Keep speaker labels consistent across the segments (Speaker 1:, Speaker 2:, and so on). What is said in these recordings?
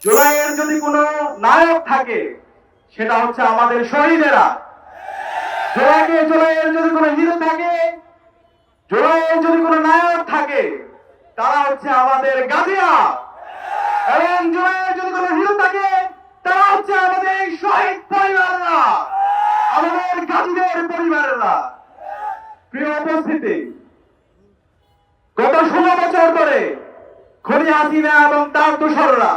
Speaker 1: জুলাইয়ের যদি কোনো নায়ক থাকে সেটা হচ্ছে আমাদের শহীদেরা। জুলাইয়ের যদি কোনো হিরো থাকে, জুলাইয়ের যদি কোনো নায়ক থাকে, তারা হচ্ছে আমাদের গাজীরা। এবং জুলাইয়ের যদি কোনো হিরো থাকে, তারা হচ্ছে আমাদের শহীদ পরিবাররা, আমাদের গাজীদের পরিবারেরা। প্রিয় উপস্থিতি, গত 16 বছর ধরে খুনি হাসিনা এবং তার দোসররা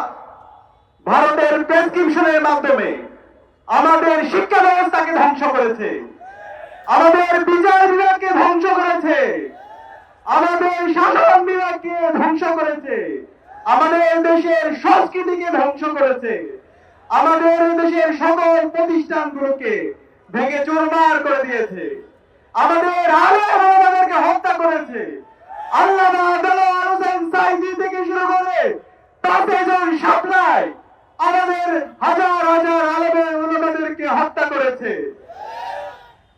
Speaker 1: ভারতের প্রেসক্রিপশনের মাধ্যমে আমাদের শিক্ষা ব্যবস্থাকে ধ্বংস করেছে, আমাদের বিচার বিভাগকে ধ্বংস করেছে, আমাদের শাসন বিভাগকে ধ্বংস করেছে, আমাদের দেশের সংস্কৃতিকে ধ্বংস করেছে, আমাদের দেশের সকল প্রতিষ্ঠানগুলোকে ভেঙে চুরমার করে দিয়েছে, আমাদের আলেমদেরকে হত্যা করেছে। আল্লামা দেলোয়ার হোসেন সাঈদী থেকে শুরু করে 5 জন শাপলায় আমাদের হাজার হাজার আলেমদেরকে হত্যা করেছে।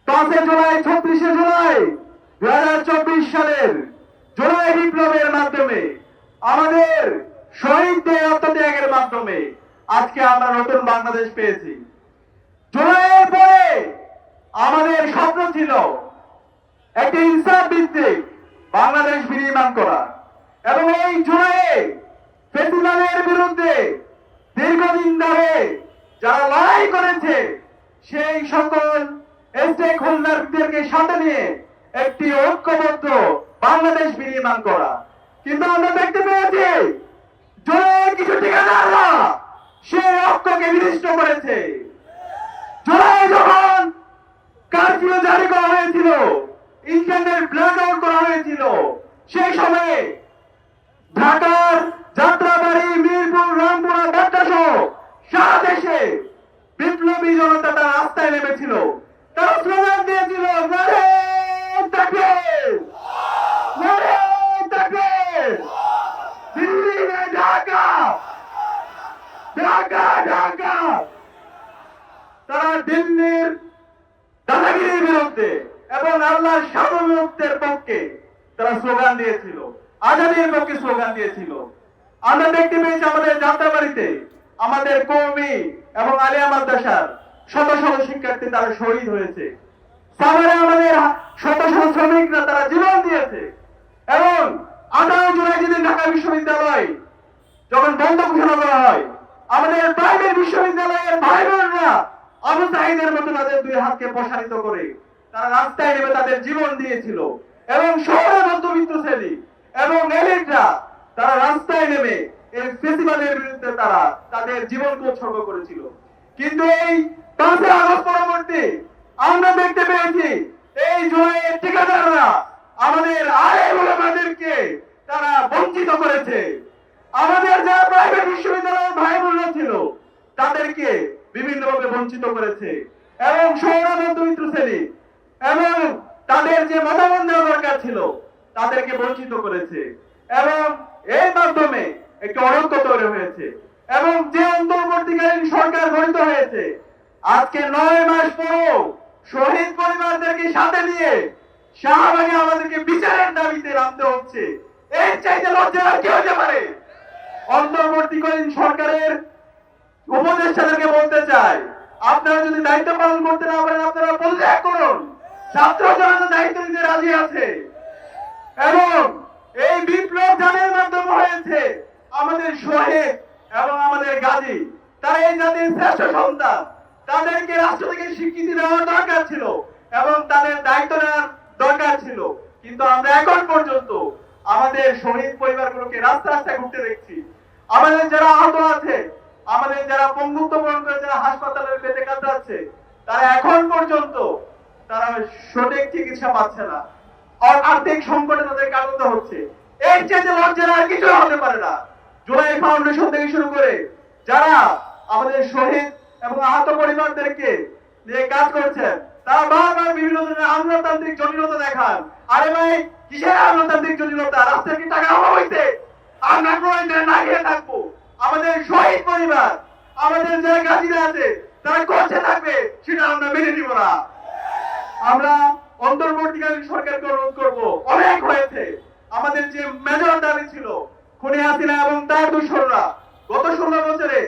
Speaker 1: 5 জুলাই 36 জুলাই 2024 সালের জুলাই বিপ্লবের মাধ্যমে আমাদের শহীদদের আত্মত্যাগের মাধ্যমে আজকে আমরা নতুন বাংলাদেশ পেয়েছি। জুলাইয়ের পরে আমাদের স্বপ্ন ছিল একটি ইনসাফ ভিত্তিক বাংলাদেশ বিনির্মাণ করা, এবং এই জুলাইয়ে ফেসিবাদের বিরুদ্ধে দীর্ঘদিন ধরে যারা লড়াই করেছে সেই সকল স্টেক হোল্ডারদেরকে সাথে নিয়ে একটি ঐক্যবদ্ধ বাংলাদেশ বিনির্মাণ করা। কিন্তু আমরা দেখতে পেয়েছি জুলাইয়ের কিছু ঠিকাদাররা সেই ঐক্যকে বিনষ্ট করেছে। জুলাই যখন কারফিউ জারি করা হয়েছিল, ইন্টারনেট ব্ল্যাক আউট করা হয়েছিল, সেই সময়ে ঢাকার যাত্রাবাড়ি, মিরপুর, রামপুরা, ঢাকা সহ সারা দেশে বিপ্লবী জনতা তারা রাস্তায় নেমেছিল। তারা স্লোগান দিয়েছিল, নারে তাকবীর, নারে তাকবীর, দিল্লি মে ঢাকা, ঢাকা ঢাকা। তারা দিল্লির দাদাগিরির বিরুদ্ধে এবং আল্লাহর সার্বভৌমত্বের পক্ষে তারা স্লোগান দিয়েছিল, আজাদির পক্ষে স্লোগান দিয়েছিল। আমরা দেখতে পেয়েছি আমাদের যাত্রাবাড়িতে আমাদের কওমি এবং আলিয়া মাদ্রাসার শত শত শিক্ষার্থী তারা শহীদ হয়েছে। সাভারে আমাদের শত শত শ্রমিকরা তারা জীবন দিয়েছে। এবং 18 জুলাই যেদিন ঢাকা বিশ্ববিদ্যালয় যখন বন্ধ ঘোষণা করা হয়, আমাদের প্রাইভেট বিশ্ববিদ্যালয়ের ভাই বোনরা আবু সাঈদের মতো তাদের 2 হাতকে প্রসারিত করে তারা রাস্তায় নেমে তাদের জীবন দিয়েছিল। এবং শহরের মধ্যবিত্ত শ্রেণী এবং এলিটরা তারা রাস্তায় নেমে এই ফেসিবাদের বিরুদ্ধে তারা তাদের জীবনকে উৎসর্গ করেছিল। কিন্তু এই 5 আগস্ট পরবর্তী আমরা দেখতে পেয়েছি এই জুলাইয়ের ঠিকাদাররা আমাদের আলেম ওলামাদেরকে তারা বঞ্চিত করেছে। আমাদের যারা প্রাইভেট বিশ্ববিদ্যালয়ের ভাই বোনরা ছিল তাদেরকে বিভিন্নভাবে বঞ্চিত করেছে। এবং শহরের মধ্যবিত্ত শ্রেণী এবং তাদের যে মতামত দেওয়া দরকার ছিল তাদেরকে বঞ্চিত করেছে। এবং এর মাধ্যমে একটি অনৈক্য তৈরি হয়েছে। এবং যে অন্তর্বর্তীকালীন সরকার গঠিত হয়েছে, আজকে 9 মাস পরও শহীদ পরিবারদেরকে সাথে নিয়ে শাহবাগে আমাদেরকে বিচারের দাবিতে নামতে হচ্ছে। এর চাইতে লজ্জা আর কি হতে পারে? অন্তর্বর্তীকালীন সরকারের উপদেষ্টাদেরকে বলতে চাই, আপনারা যদি দায়িত্ব পালন করতে না পারেন আপনারা পদত্যাগ করুন। ছাত্র জনতা দায়িত্ব নিতে রাজি আছে। এবং এই বিপ্লব যাদের মাধ্যমে হয়েছে আমাদের শহীদ এবং আমাদের গাজী, তারা এই জাতির শ্রেষ্ঠ সন্তান, তাদেরকে রাষ্ট্র থেকে স্বীকৃতি দেওয়ার দরকার ছিল এবং তাদের দায়িত্ব নেওয়ার দরকার ছিল। কিন্তু আমরা এখন পর্যন্ত আমাদের শহীদ পরিবারগুলোকে রাস্তা রাস্তায় ঘুরতে দেখছি। আমাদের যারা আহত আছে, আমাদের যারা পঙ্গুত্ব বরণ করে যারা হাসপাতালের বেডে কাতরাচ্ছে, তারা এখন পর্যন্ত তারা সঠিক চিকিৎসা পাচ্ছে না। আর্থিক সংকটে তাদের কাটাতে হচ্ছে। এর চেয়ে লজ্জার আর কিছু হতে পারে না। জুলাই ফাউন্ডেশন থেকে শুরু করে যারা আমাদের শহীদ এবং আহত পরিবারদেরকে নিয়ে কাজ করছেন, তারা বারবার বিভিন্ন ধরনের আমলাতান্ত্রিক জটিলতা দেখান। আরে ভাই, কিসের আমলাতান্ত্রিক জটিলতা? রাস্তায় কি টাকা অভাব হইছে? আমরা প্রয়োজনে না খেয়ে থাকবো? আমাদের শহীদ পরিবার, আমাদের যারা গাজীরা আছে তারা করছে থাকবে, সেটা আমরা মেনে নিব না। আমরা অন্তর্বর্তীকালীন সরকারকে অনুরোধ করবো, অনেক হয়েছে। আমাদের যে মেজর দাবি ছিল খুনি হাসিনা এবং তার দোসররা গত 16 বছরে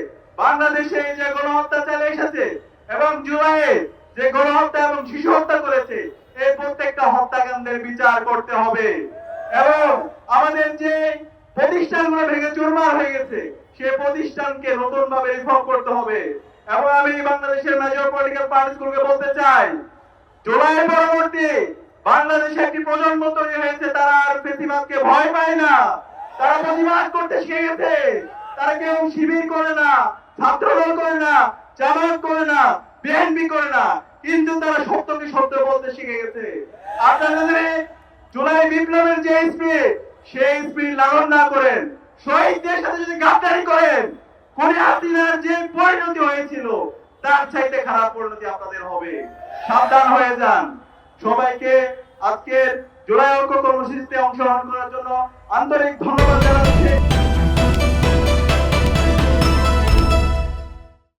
Speaker 1: বাংলাদেশে যে গণহত্যা চালিয়ে এসেছে এবং জুলাইয়ে যে গণহত্যা এবং শিশু হত্যা করেছে, এই প্রত্যেকটা হত্যাকাণ্ডের বিচার করতে হবে। এবং আমাদের যে প্রতিষ্ঠানগুলো ভেঙে চুরমার হয়ে গেছে, সেই প্রতিষ্ঠানকে নতুন ভাবে রিফর্ম করতে হবে। এবং আমি বাংলাদেশের মেজর পলিটিক্যাল পার্টিগুলোকে বলতে চাই, জুলাই পরবর্তী বাংলাদেশে একটি প্রজন্ম তৈরি হয়েছে, তারা আর ফ্যাসিবাদকে ভয় পায় না, তারা প্রতিবাদ করতে শিখে গেছে। তারা কেউ শিবির করে না, ছাত্রদল করে না, জামাত করে না, বিএনপি করে না, কিন্তু তারা সত্যকে সত্য বলতে শিখে গেছে। আপনারা যদি জুলাই বিপ্লবের যে স্পিরিট, সেই স্পিরিট লালন না করেন, শহীদদের সাথে যদি গাদ্দারি করেন, খুনি হাসিনার যে পরিণতি হয়েছিল তার চাইতে খারাপ পরিণতি আপনাদের হবে। সাবধান হয়ে যান। সবাইকে আজকের জুলাই ঐক্য কর্মসূচিতে অংশগ্রহণ করার জন্য আন্তরিক ধন্যবাদ জানাচ্ছি।